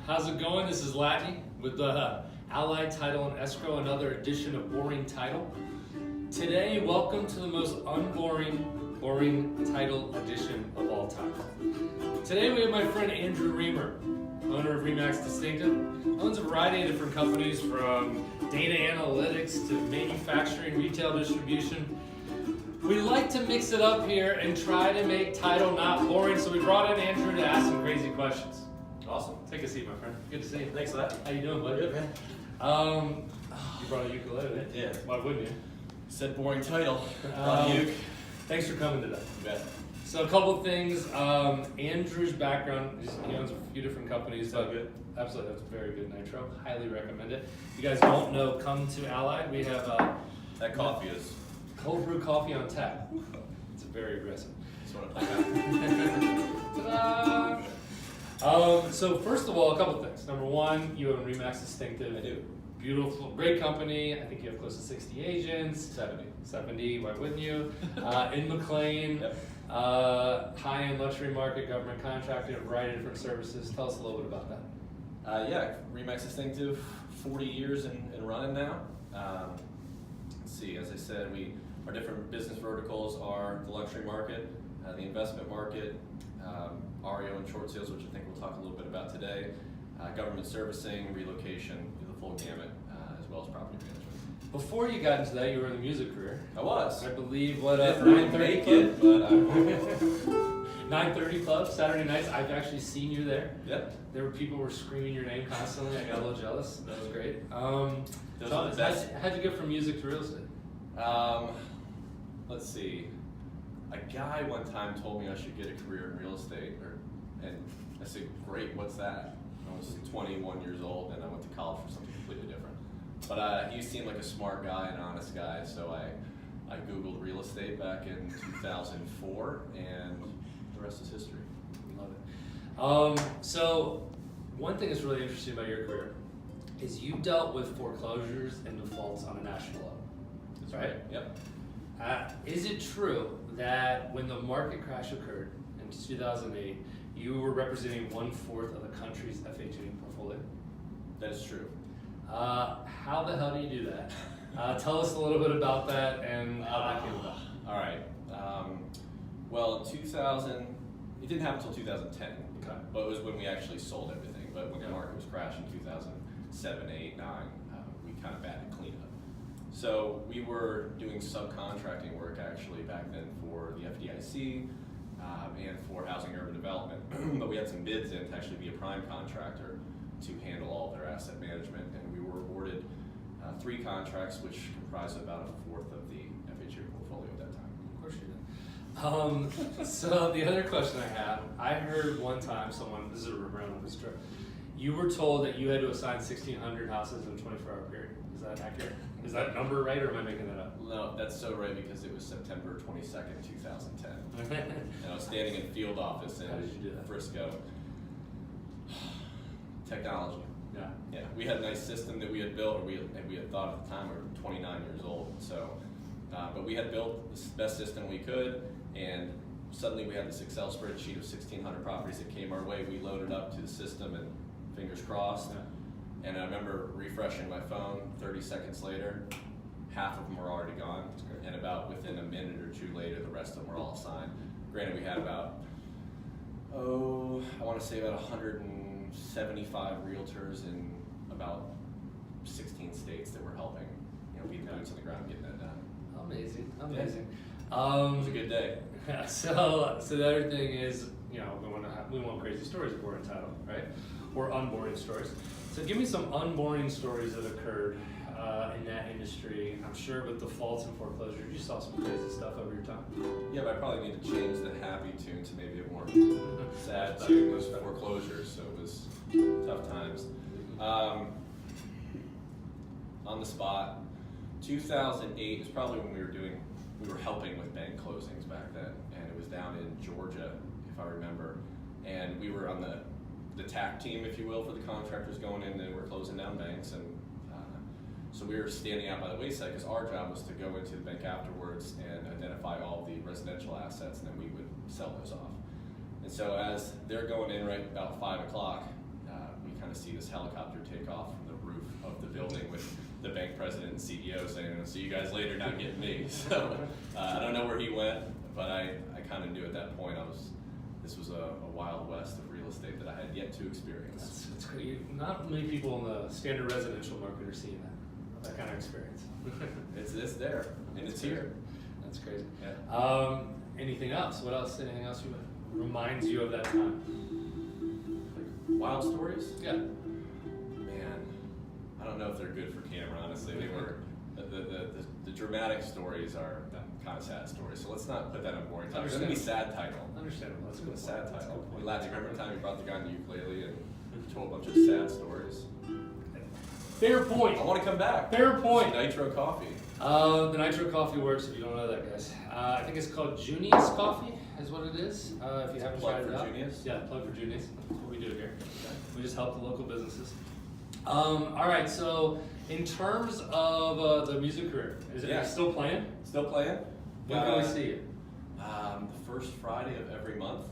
How's it going? This is Latane with the Allied Title and Escrow, another edition of Boring Title. Today, welcome to the most boring title edition of all time. Today we have my friend Andrew Reamer, owner of Remax Distinctive. Owns a variety of different companies from data analytics to manufacturing, retail distribution. We like to mix it up here and try to make title not boring, so we brought in Andrew to ask some crazy questions. Awesome. Take a seat, my friend. Good to see you. Thanks for that. How you doing, buddy? Good, man. You brought a ukulele. Yeah. Why wouldn't you? Said boring title. Thanks for coming today. You bet. So a couple of things. Andrew's background, he owns a few different companies. So good. Absolutely, that's a very good nitro. Highly recommend it. If you guys don't know, come to Allied. We have That coffee is. cold brew coffee on tap. It's very aggressive. Just want to point out. Ta-da! So first of all, a couple things. Number one, you own Remax Distinctive. I do. Beautiful, great company. I think you have close to 60 agents. 70, why wouldn't you? In McLean, Yep. high-end luxury market, government contracting, a variety of different services. Tell us a little bit about that. Yeah, Remax Distinctive, 40 years and running now. Let's see, as I said, our different business verticals are the luxury market, the investment market, REO and short sales, which I think we'll talk a little bit about today, government servicing, relocation, the full gamut, as well as property management. Before you got into that, you were in the music career. I was. I believe, 9:30 Club? but 9:30 Club, Saturday nights. I've actually seen you there. Yep. There were people who were screaming your name constantly. I got a little jealous. That was great. Those are the best. How'd you get from music to real estate? Let's see. A guy one time told me I should get a career in real estate, and I said, "Great, what's that?" I was 21 years old, and I went to college for something completely different. But he seemed like a smart guy, an honest guy, so I Googled real estate back in 2004, and the rest is history. Love it. So one thing that's really interesting about your career is you dealt with foreclosures and defaults on a national level. That's right. Yep. Is it true that when the market crash occurred in 2008, you were representing 1/4 of the country's FHA portfolio? That is true. How the hell do you do that? Tell us a little bit about that and how that came about. All right. Well, 2000, it didn't happen until 2010. Okay. But it was when we actually sold everything. But when the market was crashing 2007, 8, 9, we kind of batted cleanup. So we were doing subcontracting work actually back then for the FDIC and for housing and urban development. But we had some bids in to actually be a prime contractor to handle all of their asset management, and we were awarded 3 contracts, which comprised about 1/4 of the FHA portfolio at that time. Of course you did. So the other question I have, I heard one time this is a rumor, I don't know if it's true, you were told that you had to assign 1,600 houses in a 24-hour period. Is that accurate? Is that number right, or am I making that up? No, that's so right because it was September 22nd, 2010. And I was standing in field office in How did you do that? Frisco. Technology. Yeah. Yeah, we had a nice system that we had built, and we had thought at the time we were 29 years old. So, but we had built the best system we could, and suddenly we had this Excel spreadsheet of 1,600 properties that came our way. We loaded up to the system, and fingers crossed. Yeah. And I remember refreshing my phone. 30 seconds later, half of them were already gone, and about within a minute or two later, the rest of them were all signed. Granted, we had about I want to say about 175 realtors in about 16 states that were helping, be the boots on the ground getting that done. Amazing. It was a good day. So the other thing is, we want crazy stories if we're entitled, right? Or unboring stories. So give me some unboring stories that occurred in that industry. I'm sure with defaults and foreclosures, you saw some crazy stuff over your time. Yeah, but I probably need to change the happy tune to maybe a more sad tune. It was foreclosures, so it was tough times. On the spot, 2008 is probably when we were helping with bank closings back then, and it was down in Georgia, if I remember, and we were on the TAC team, if you will, for the contractors going in, and we're closing down banks, and so we were standing out by the wayside because our job was to go into the bank afterwards and identify all the residential assets, and then we would sell those off. And so as they're going in right about 5 o'clock, we kind of see this helicopter take off from the roof of the building with the bank president and CEO saying, "I'll see you guys later, not getting me." So I don't know where he went, but I kind of knew at that point this was a wild west of real estate that I had yet to experience. That's great. Not many people in the standard residential market are seeing that kind of experience. It's there, and it's here. That's crazy. Yeah. Anything else? What else? Anything else reminds you of that time? Like wild stories? Yeah. Man, I don't know if they're good for camera, honestly. They were, the dramatic stories are kind of sad stories, so let's not put that on boring title. It's going to be sad title. Understandable. That's It's a going to good be sad point. title. That's a good point. Remember the time you brought the guy on the ukulele and told a bunch of sad stories? Fair point. I want to come back. Fair point. Nitro Coffee. The Nitro Coffee works if you don't know that, guys. I think it's called Junius Coffee, is what it is. If you haven't tried it out. Junius? Yeah, plug for Junius. That's what we do here. We just help the local businesses. All right, so in terms of the music career, is it still playing? Still playing. When can we see you? The first Friday of every month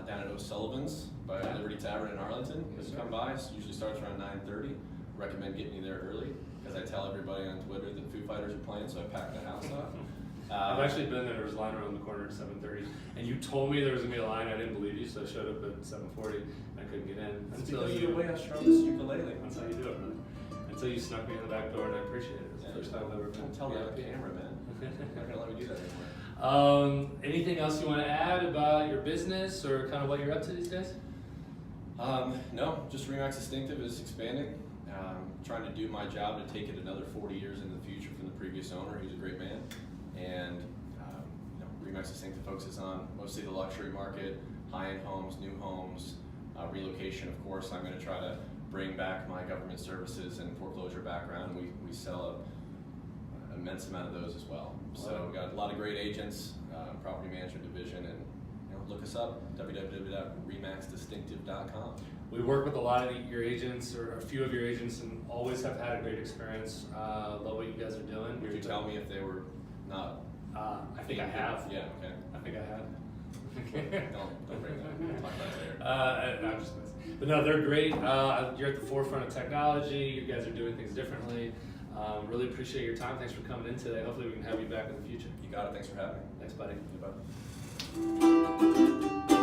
down at O'Sullivan's by Liberty Tavern in Arlington. You can come by. It usually starts around 9:30. Recommend getting you there early because I tell everybody on Twitter that Foo Fighters are playing, so I pack the house up. I've actually been there. There was a line around the corner at 7:30, and you told me there was gonna be a line. I didn't believe you, so I showed up at 7:40. I couldn't get in Until the way I strum this ukulele. That's how you do it, really. Until you snuck me in the back door, and I appreciate it. It's the first time I've ever been. Don't tell that on camera, man. You're not gonna let me do that anymore. Anything else you want to add about your business or kind of what you're up to these days? No, just Remax Distinctive is expanding. Trying to do my job to take it another 40 years in the future from the previous owner, who's a great man. And Remax Distinctive focuses on mostly the luxury market, high-end homes, new homes, relocation. Of course, I'm going to try to bring back my government services and foreclosure background. We sell an immense amount of those as well. So we've got a lot of great agents, property management division, and look us up, www.remaxdistinctive.com. We work with a lot of your agents, or a few of your agents, and always have had a great experience. Love what you guys are doing. Would you tell me if they were not? I think I have. Yeah, okay. I think I have. Don't bring that. We'll talk about it later. I'm just messing. But no, they're great. You're at the forefront of technology. You guys are doing things differently. Really appreciate your time. Thanks for coming in today. Hopefully we can have you back in the future. You got it. Thanks for having me. Thanks, buddy. Goodbye.